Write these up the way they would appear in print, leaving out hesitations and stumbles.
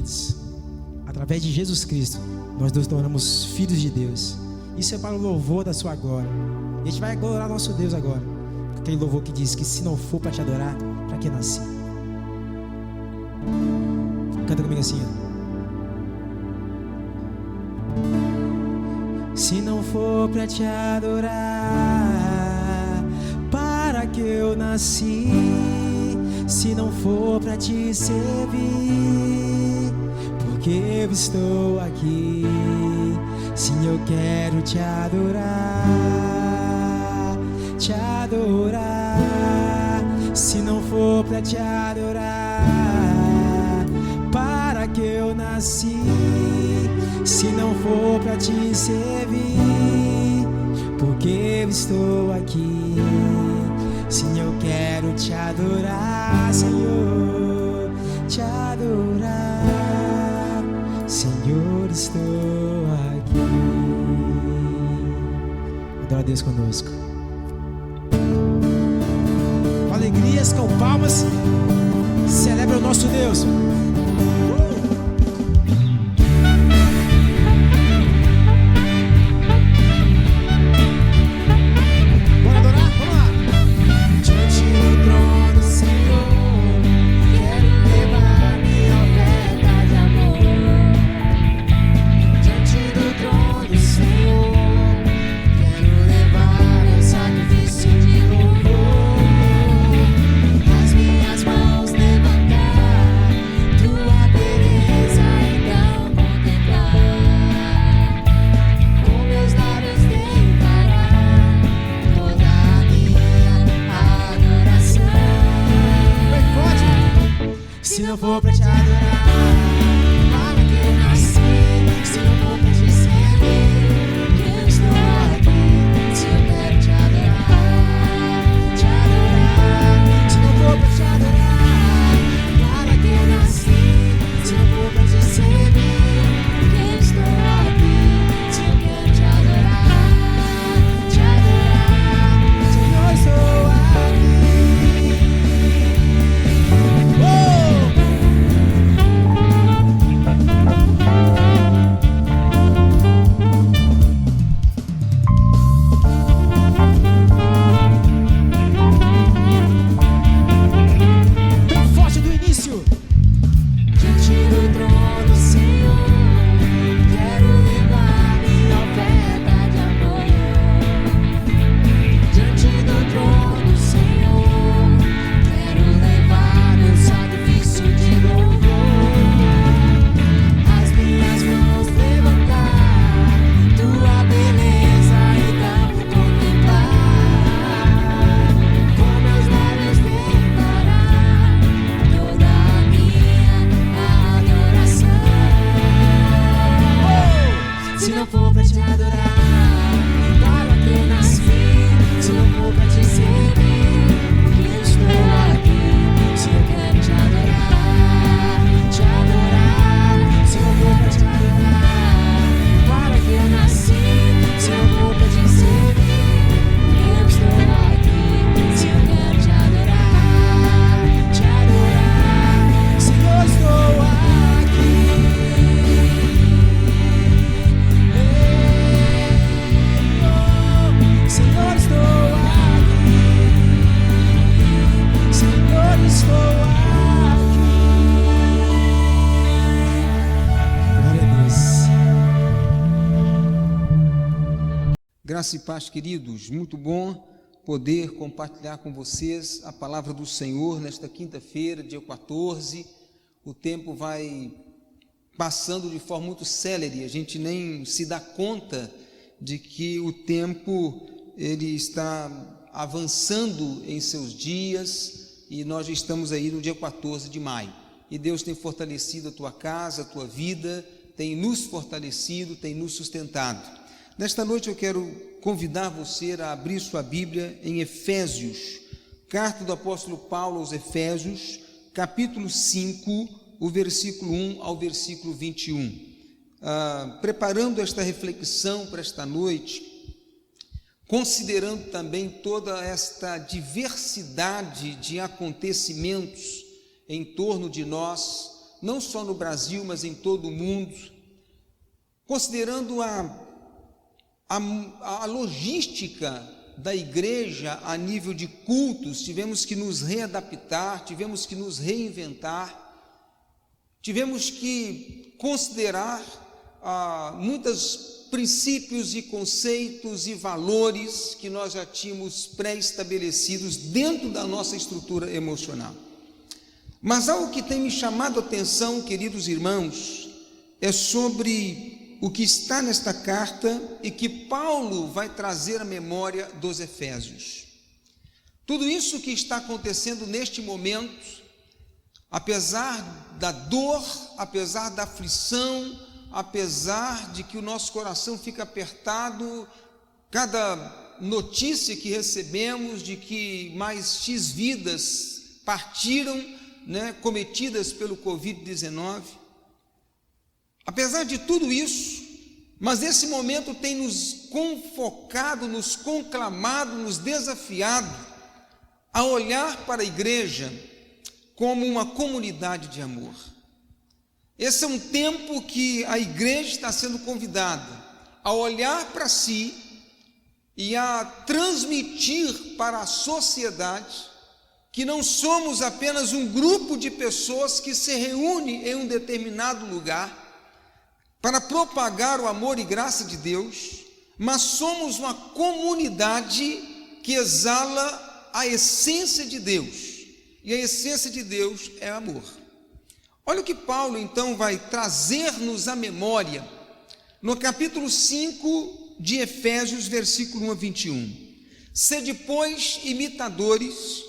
queridos, através de Jesus Cristo, nós nos tornamos filhos de Deus. Isso é para o louvor da sua glória. E a gente vai adorar nosso Deus agora. Aquele louvor que diz que se não for para te adorar, para que nasci? Canta comigo assim, ó. Se não for para te adorar, para que eu nasci? Se não for para te servir, porque eu estou aqui. Sim, eu quero te adorar, te adorar. Se não for para te adorar, para que eu nasci? Se não for para te servir, porque eu estou aqui. Sim, eu quero te adorar, Senhor, te adorar. Senhor, estou aqui. Adora a Deus conosco. Com alegrias, com palmas, celebra o nosso Deus. Se não for pra te adorar, para que eu nasci? Se não for pra te servir, que eu estou aqui. Se eu quero te adorar, te adorar. Se não for pra te adorar, para que eu nasci? Se não for pra te servir, que eu estou aqui. Se eu quero te adorar, Senhor, estou aqui. Graça e paz, queridos, muito bom poder compartilhar com vocês a palavra do Senhor nesta quinta-feira, dia 14. O tempo vai passando de forma muito célere, a gente nem se dá conta de que o tempo ele está avançando em seus dias e nós já estamos aí no dia 14 de maio. E Deus tem fortalecido a tua casa, a tua vida, tem nos fortalecido, tem nos sustentado. Nesta noite eu quero convidar você a abrir sua Bíblia em Efésios, carta do apóstolo Paulo aos Efésios, capítulo 5, o versículo 1 ao versículo 21. Preparando esta reflexão para esta noite, considerando também toda esta diversidade de acontecimentos em torno de nós, não só no Brasil, mas em todo o mundo, considerando a logística da igreja a nível de cultos. Tivemos que nos readaptar, tivemos que nos reinventar, tivemos que considerar muitos princípios e conceitos e valores que nós já tínhamos pré-estabelecidos dentro da nossa estrutura emocional. Mas algo que tem me chamado a atenção, queridos irmãos, é sobre o que está nesta carta e que Paulo vai trazer à memória dos Efésios. Tudo isso que está acontecendo neste momento, apesar da dor, apesar da aflição, apesar de que o nosso coração fica apertado, cada notícia que recebemos de que mais X vidas partiram, cometidas pelo Covid-19, apesar de tudo isso, mas esse momento tem nos convocado, nos conclamado, nos desafiado a olhar para a igreja como uma comunidade de amor. Esse é um tempo que a igreja está sendo convidada a olhar para si e a transmitir para a sociedade que não somos apenas um grupo de pessoas que se reúne em um determinado lugar para propagar o amor e graça de Deus, mas somos uma comunidade que exala a essência de Deus, e a essência de Deus é amor. Olha o que Paulo então vai trazer-nos à memória no capítulo 5 de Efésios, versículo 1 a 21. Sede, pois, imitadores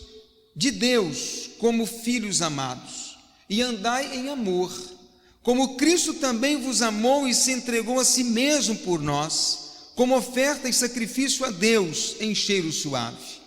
de Deus como filhos amados, e andai em amor, como Cristo também vos amou e se entregou a si mesmo por nós, como oferta e sacrifício a Deus em cheiro suave.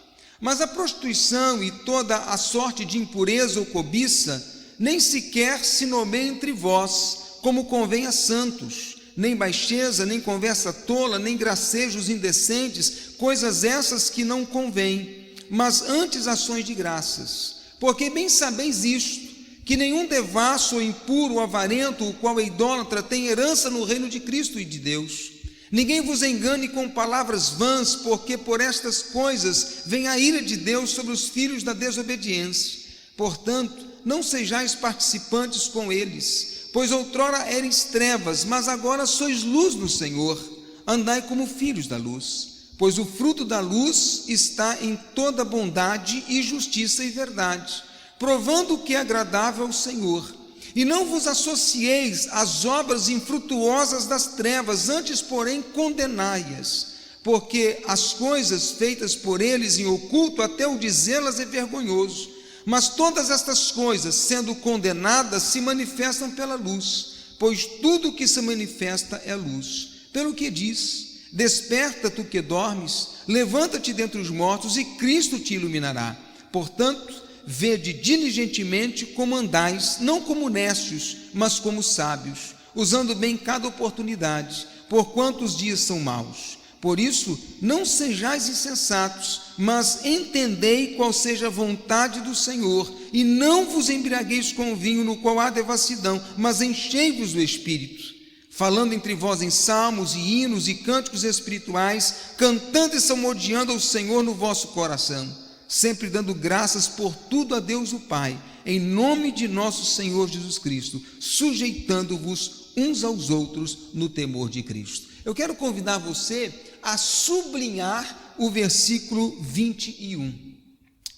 Mas a prostituição e toda a sorte de impureza ou cobiça nem sequer se nomeia entre vós, como convém a santos, nem baixeza, nem conversa tola, nem gracejos indecentes, coisas essas que não convêm, mas antes ações de graças. Porque bem sabeis isto, que nenhum devasso ou impuro ou avarento, o qual é idólatra, tem herança no reino de Cristo e de Deus. Ninguém vos engane com palavras vãs, porque por estas coisas vem a ira de Deus sobre os filhos da desobediência. Portanto, não sejais participantes com eles, pois outrora erais trevas, mas agora sois luz no Senhor. Andai como filhos da luz, pois o fruto da luz está em toda bondade e justiça e verdade, provando o que é agradável ao Senhor. E não vos associeis às obras infrutuosas das trevas, antes, porém, condenai-as, porque as coisas feitas por eles em oculto, até o dizê-las é vergonhoso. Mas todas estas coisas, sendo condenadas, se manifestam pela luz, pois tudo que se manifesta é luz. Pelo que diz: desperta tu que dormes, levanta-te dentre os mortos, e Cristo te iluminará. Portanto, vede diligentemente como andais, não como necios, mas como sábios, usando bem cada oportunidade, porquanto os dias são maus. Por isso, não sejais insensatos, mas entendei qual seja a vontade do Senhor, e não vos embriagueis com vinho, no qual há devassidão, mas enchei-vos do Espírito, falando entre vós em salmos e hinos e cânticos espirituais, cantando e salmodiando ao Senhor no vosso coração, sempre dando graças por tudo a Deus o Pai, em nome de nosso Senhor Jesus Cristo, sujeitando-vos uns aos outros no temor de Cristo. Eu quero convidar você a sublinhar o versículo 21.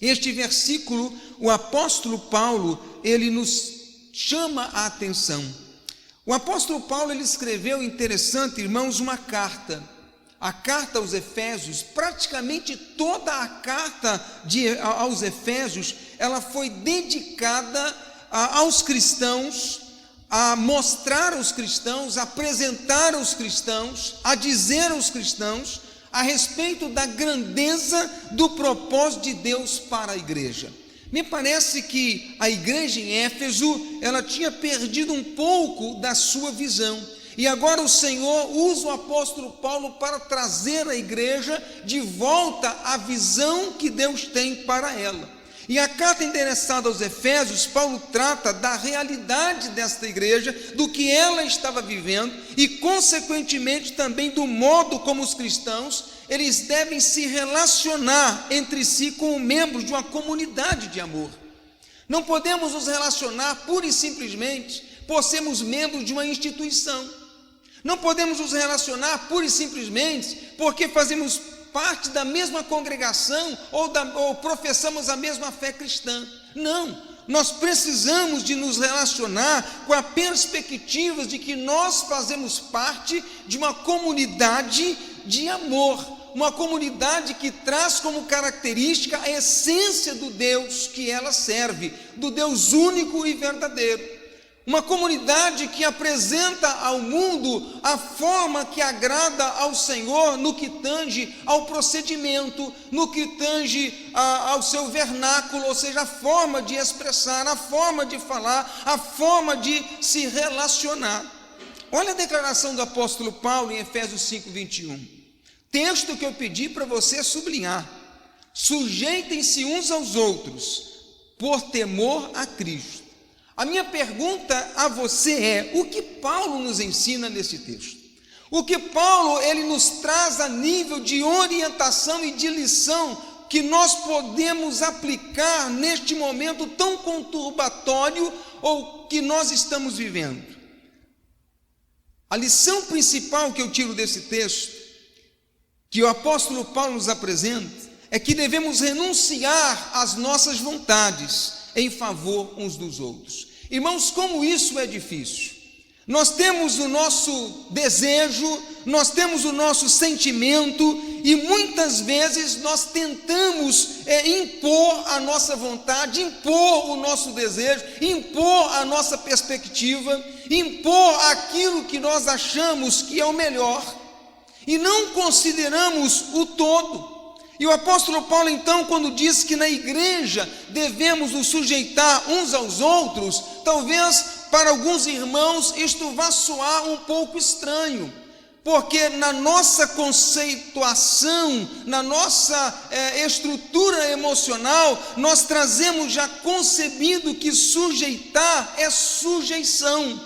Este versículo, o apóstolo Paulo, ele nos chama a atenção. O apóstolo Paulo, ele escreveu, interessante, irmãos, uma carta. A carta aos Efésios, praticamente toda a carta aos Efésios, ela foi dedicada aos cristãos, a mostrar aos cristãos, a apresentar aos cristãos, a dizer aos cristãos a respeito da grandeza do propósito de Deus para a igreja. Me parece que a igreja em Éfeso, ela tinha perdido um pouco da sua visão, e agora o Senhor usa o apóstolo Paulo para trazer a igreja de volta à visão que Deus tem para ela. E a carta endereçada aos Efésios, Paulo trata da realidade desta igreja, do que ela estava vivendo e, consequentemente, também do modo como os cristãos eles devem se relacionar entre si como membros de uma comunidade de amor. Não podemos nos relacionar pura e simplesmente por sermos membros de uma instituição. Não podemos nos relacionar pura e simplesmente porque fazemos parte da mesma congregação ou professamos a mesma fé cristã. Não, nós precisamos de nos relacionar com a perspectiva de que nós fazemos parte de uma comunidade de amor, uma comunidade que traz como característica a essência do Deus que ela serve, do Deus único e verdadeiro. Uma comunidade que apresenta ao mundo a forma que agrada ao Senhor no que tange ao procedimento, no que tange ao seu vernáculo, ou seja, a forma de expressar, a forma de falar, a forma de se relacionar. Olha a declaração do apóstolo Paulo em Efésios 5:21. Texto que eu pedi para você sublinhar. Sujeitem-se uns aos outros, por temor a Cristo. A minha pergunta a você é: o que Paulo nos ensina nesse texto? O que Paulo ele nos traz a nível de orientação e de lição que nós podemos aplicar neste momento tão conturbatório ou que nós estamos vivendo? A lição principal que eu tiro desse texto, que o apóstolo Paulo nos apresenta, é que devemos renunciar às nossas vontades em favor uns dos outros. Irmãos, como isso é difícil. Nós temos o nosso desejo, nós temos o nosso sentimento e muitas vezes nós tentamos impor a nossa vontade, impor o nosso desejo, impor a nossa perspectiva, impor aquilo que nós achamos que é o melhor e não consideramos o todo. E o apóstolo Paulo, então, quando diz que na igreja devemos nos sujeitar uns aos outros, talvez para alguns irmãos isto vá soar um pouco estranho, porque na nossa conceituação, na nossa estrutura emocional, nós trazemos já concebido que sujeitar é sujeição.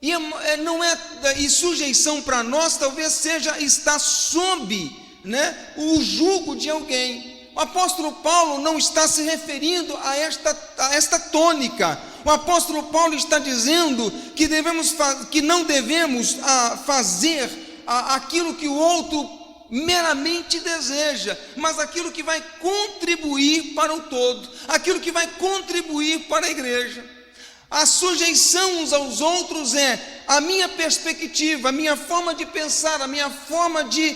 E sujeição para nós talvez seja estar sob o jugo de alguém. O apóstolo Paulo não está se referindo a esta tônica. O apóstolo Paulo está dizendo que não devemos fazer aquilo que o outro meramente deseja, mas aquilo que vai contribuir para o todo, aquilo que vai contribuir para a igreja. A sujeição uns aos outros é a minha perspectiva, a minha forma de pensar, a minha forma de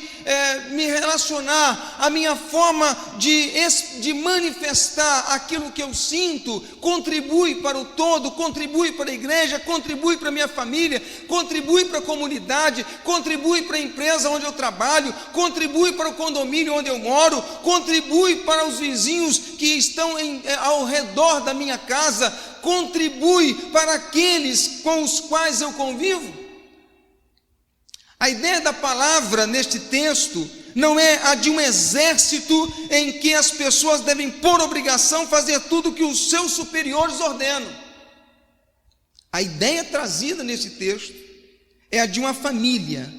me relacionar, a minha forma de manifestar aquilo que eu sinto, contribui para o todo, contribui para a igreja, contribui para a minha família, contribui para a comunidade, contribui para a empresa onde eu trabalho, contribui para o condomínio onde eu moro, contribui para os vizinhos que estão ao redor da minha casa, contribui para aqueles com os quais eu convivo. A ideia da palavra neste texto não é a de um exército em que as pessoas devem, por obrigação, fazer tudo o que os seus superiores ordenam. A ideia trazida nesse texto é a de uma família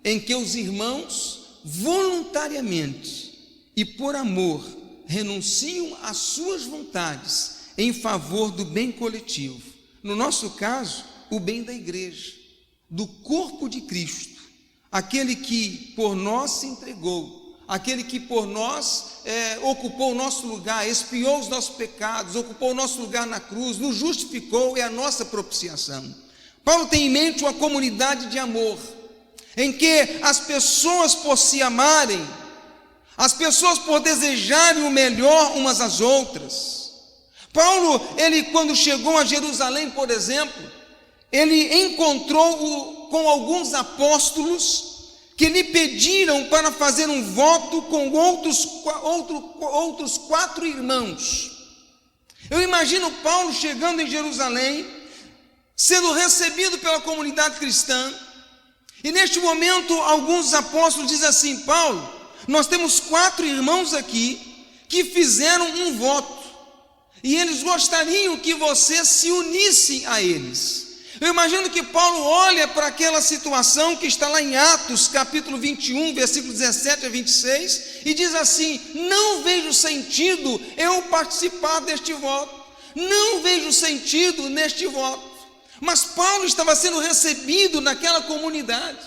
em que os irmãos voluntariamente e por amor renunciam às suas vontades em favor do bem coletivo. No nosso caso, o bem da igreja, do corpo de Cristo, aquele que por nós se entregou, aquele que por nós ocupou o nosso lugar, expiou os nossos pecados, ocupou o nosso lugar na cruz, nos justificou, é a nossa propiciação. Paulo tem em mente uma comunidade de amor, em que as pessoas por se amarem, as pessoas por desejarem o melhor umas às outras. Paulo, ele quando chegou a Jerusalém, por exemplo, ele encontrou com alguns apóstolos que lhe pediram para fazer um voto com outros 4 irmãos. Eu imagino Paulo chegando em Jerusalém, sendo recebido pela comunidade cristã, e neste momento alguns apóstolos dizem assim: Paulo, nós temos 4 irmãos aqui que fizeram um voto. e eles gostariam que você se unisse a eles. Eu imagino que Paulo olha para aquela situação que está lá em Atos, capítulo 21, versículo 17 a 26, e diz assim: não vejo sentido eu participar deste voto, não vejo sentido neste voto. Mas Paulo estava sendo recebido naquela comunidade,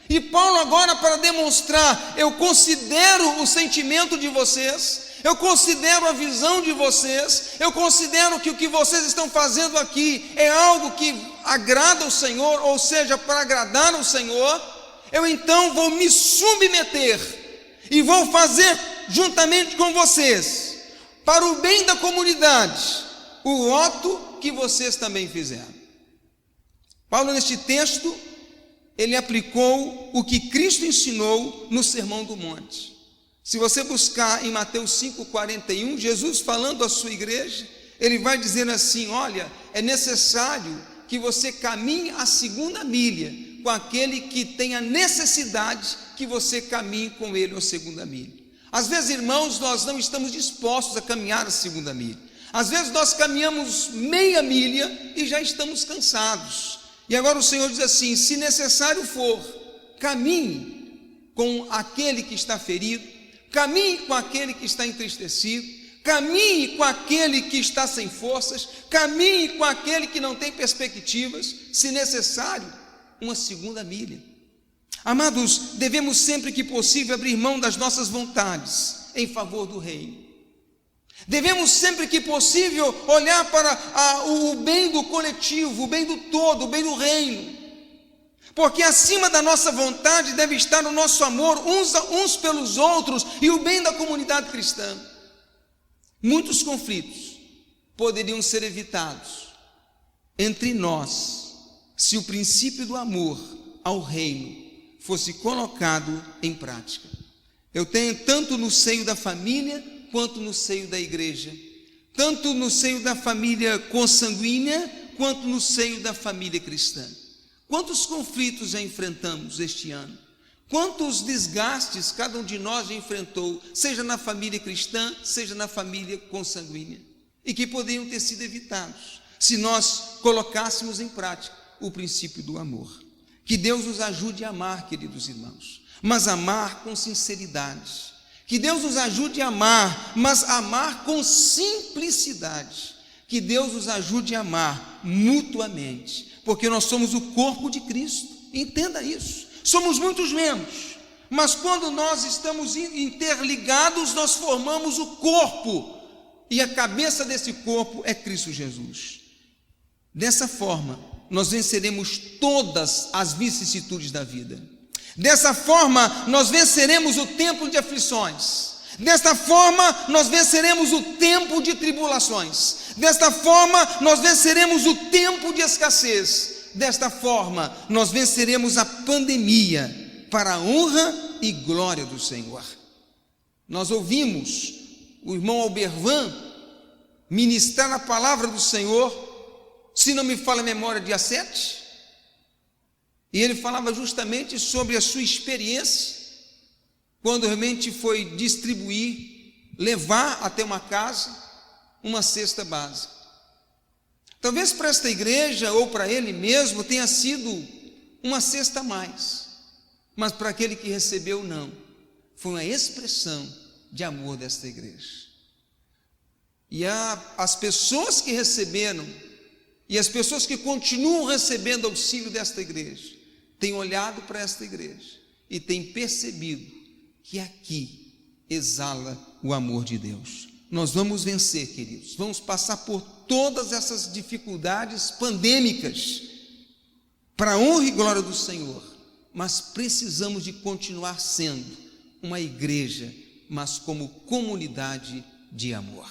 e Paulo agora, para demonstrar: eu considero o sentimento de vocês, eu considero a visão de vocês, eu considero que o que vocês estão fazendo aqui é algo que agrada ao Senhor, ou seja, para agradar ao Senhor, eu então vou me submeter e vou fazer juntamente com vocês, para o bem da comunidade, o voto que vocês também fizeram. Paulo, neste texto, ele aplicou o que Cristo ensinou no Sermão do Monte. Se você buscar em Mateus 5,41, Jesus falando à sua igreja, ele vai dizer assim: olha, é necessário que você caminhe a 2ª milha com aquele que tem a necessidade que você caminhe com ele a 2ª milha. Às vezes, irmãos, nós não estamos dispostos a caminhar a 2ª milha. Às vezes nós caminhamos meia milha e já estamos cansados. E agora o Senhor diz assim: se necessário for, caminhe com aquele que está ferido, caminhe com aquele que está entristecido, caminhe com aquele que está sem forças, caminhe com aquele que não tem perspectivas, se necessário, uma 2ª milha. Amados, devemos sempre que possível abrir mão das nossas vontades em favor do reino. Devemos sempre que possível olhar para o bem do coletivo, o bem do todo, o bem do reino, porque acima da nossa vontade deve estar o nosso amor uns pelos outros e o bem da comunidade cristã. Muitos conflitos poderiam ser evitados entre nós se o princípio do amor ao reino fosse colocado em prática. Eu tenho tanto no seio da família quanto no seio da igreja, tanto no seio da família consanguínea quanto no seio da família cristã. Quantos conflitos já enfrentamos este ano? Quantos desgastes cada um de nós já enfrentou, seja na família cristã, seja na família consanguínea, e que poderiam ter sido evitados se nós colocássemos em prática o princípio do amor. Que Deus nos ajude a amar, queridos irmãos, mas amar com sinceridade. Que Deus nos ajude a amar, mas amar com simplicidade. Que Deus nos ajude a amar mutuamente, porque nós somos o corpo de Cristo. Entenda isso. Somos muitos membros, mas quando nós estamos interligados, nós formamos o corpo, e a cabeça desse corpo é Cristo Jesus. Dessa forma, nós venceremos todas as vicissitudes da vida. Dessa forma, nós venceremos o tempo de aflições. Desta forma, nós venceremos o tempo de tribulações. Desta forma, nós venceremos o tempo de escassez. Desta forma, nós venceremos a pandemia para a honra e glória do Senhor. Nós ouvimos o irmão Albervan ministrar a palavra do Senhor, se não me falha a memória, dia 7, e ele falava justamente sobre a sua experiência, quando realmente foi distribuir, levar até uma casa, uma cesta básica. Talvez para esta igreja, ou para ele mesmo, tenha sido uma cesta a mais, mas para aquele que recebeu, não. Foi uma expressão de amor desta igreja. E as pessoas que receberam, e as pessoas que continuam recebendo auxílio desta igreja, têm olhado para esta igreja e têm percebido que aqui exala o amor de Deus. Nós vamos vencer, queridos, vamos passar por todas essas dificuldades pandêmicas, para a honra e glória do Senhor, mas precisamos de continuar sendo uma igreja, mas como comunidade de amor.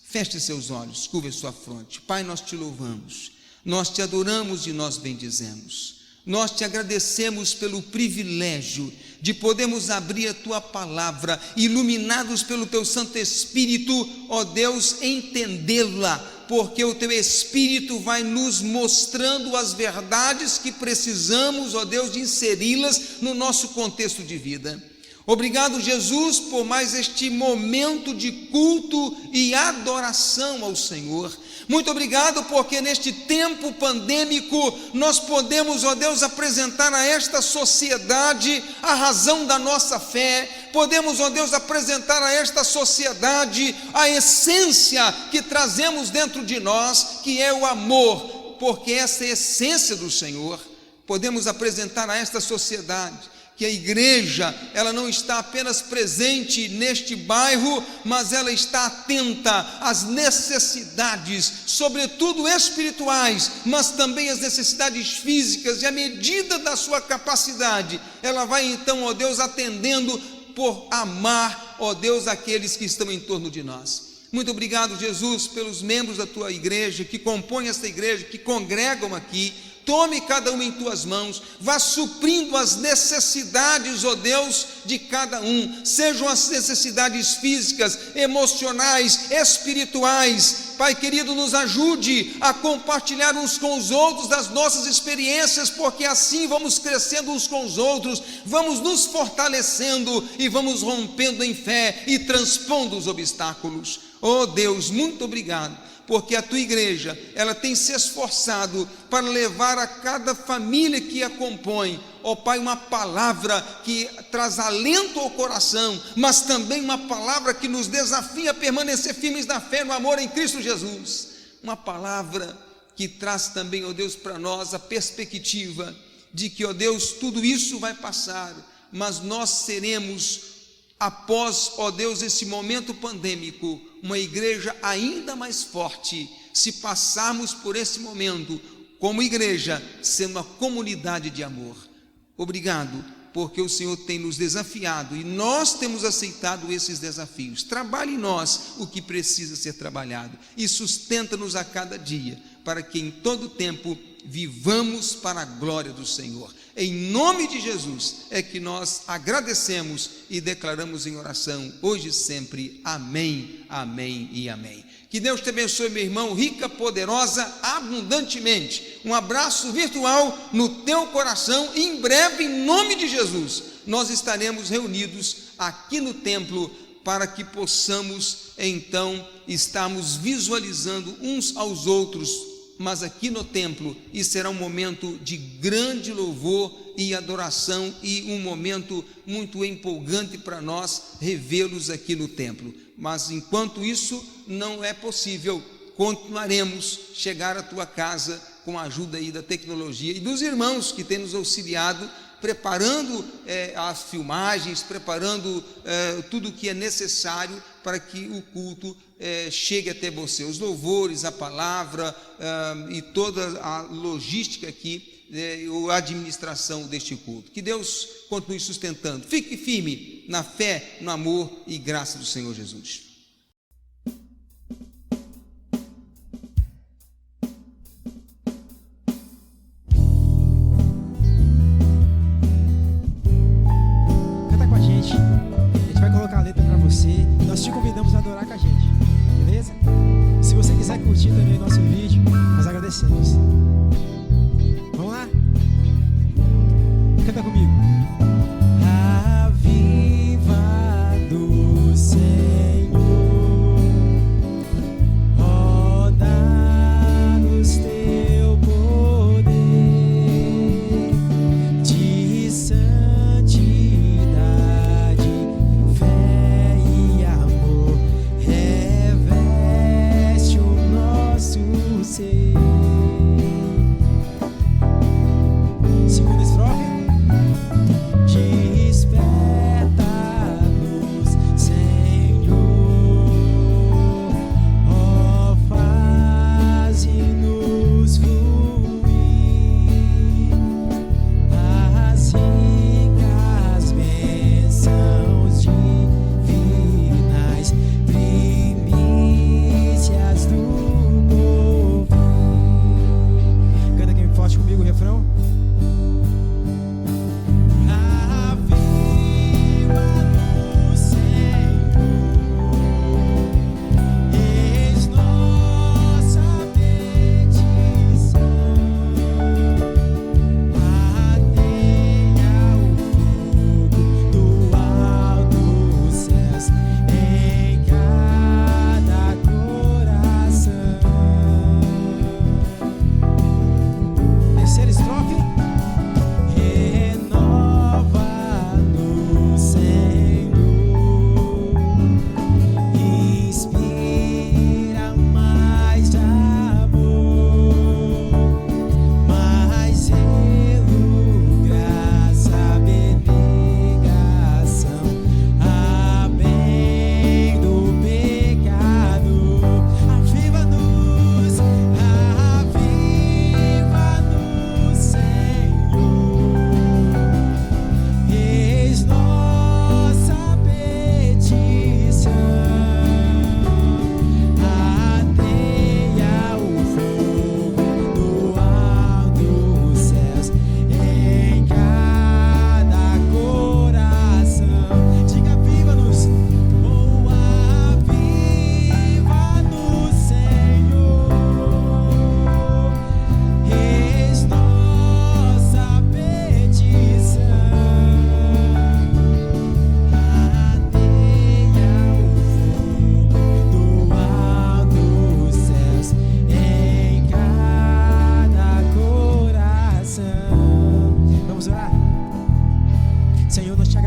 Feche seus olhos, curve sua fronte. Pai, nós te louvamos, nós te adoramos e nós bendizemos. Nós te agradecemos pelo privilégio de podermos abrir a tua palavra, iluminados pelo teu Santo Espírito, ó Deus, entendê-la, porque o teu Espírito vai nos mostrando as verdades que precisamos, ó Deus, de inseri-las no nosso contexto de vida. Obrigado, Jesus, por mais este momento de culto e adoração ao Senhor. Muito obrigado porque neste tempo pandêmico nós podemos, ó Deus, apresentar a esta sociedade a razão da nossa fé. Podemos, ó Deus, apresentar a esta sociedade a essência que trazemos dentro de nós, que é o amor, porque essa é a essência do Senhor. Podemos apresentar a esta sociedade que a igreja, ela não está apenas presente neste bairro, mas ela está atenta às necessidades, sobretudo espirituais, mas também às necessidades físicas, e à medida da sua capacidade, ela vai então, ó Deus, atendendo por amar, ó Deus, aqueles que estão em torno de nós. Muito obrigado, Jesus, pelos membros da tua igreja, que compõem esta igreja, que congregam aqui. Tome cada um em tuas mãos, vá suprindo as necessidades, ó Deus, de cada um, sejam as necessidades físicas, emocionais, espirituais. Pai querido, nos ajude a compartilhar uns com os outros das nossas experiências, porque assim vamos crescendo uns com os outros, vamos nos fortalecendo e vamos rompendo em fé e transpondo os obstáculos. Ó Deus, muito obrigado, porque a tua igreja, ela tem se esforçado para levar a cada família que a compõe, ó Pai, uma palavra que traz alento ao coração, mas também uma palavra que nos desafia a permanecer firmes na fé, no amor em Cristo Jesus. Uma palavra que traz também, ó Deus, para nós a perspectiva de que, ó Deus, tudo isso vai passar, mas nós seremos, após, ó Deus, esse momento pandêmico, uma igreja ainda mais forte, se passarmos por esse momento como igreja, sendo uma comunidade de amor. Obrigado, porque o Senhor tem nos desafiado e nós temos aceitado esses desafios. Trabalhe em nós o que precisa ser trabalhado e sustenta-nos a cada dia, para que em todo tempo vivamos para a glória do Senhor. Em nome de Jesus é que nós agradecemos e declaramos em oração, hoje e sempre. Amém, amém e amém. Que Deus te abençoe, meu irmão, rica, poderosa, abundantemente. Um abraço virtual no teu coração e em breve, em nome de Jesus, nós estaremos reunidos aqui no templo para que possamos então estarmos visualizando uns aos outros, mas aqui no templo, e será um momento de grande louvor e adoração e um momento muito empolgante para nós revê-los aqui no templo. Mas enquanto isso não é possível, continuaremos chegar à tua casa com a ajuda aí da tecnologia e dos irmãos que têm nos auxiliado, preparando as filmagens, preparando tudo o que é necessário para que o culto chegue até você, os louvores, a palavra e toda a logística aqui, a administração deste culto. Que Deus continue sustentando. Fique firme na fé, no amor e graça do Senhor Jesus. Canta com a gente vai colocar a letra para você e nós te convidamos a adorar com a gente, beleza? Se você quiser curtir também o nosso vídeo, nós agradecemos. Vamos lá? Canta comigo. A viva do Senhor, ó, dá-nos teu poder de santidade, fé e amor, reveste o nosso ser.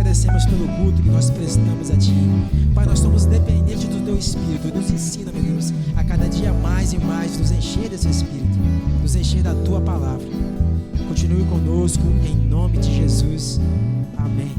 agradecemos pelo culto que nós prestamos a Ti. Pai, nós somos dependentes do Teu Espírito. Nos ensina, meu Deus, a cada dia mais e mais nos encher desse Espírito, nos encher da Tua palavra. Continue conosco, em nome de Jesus. Amém.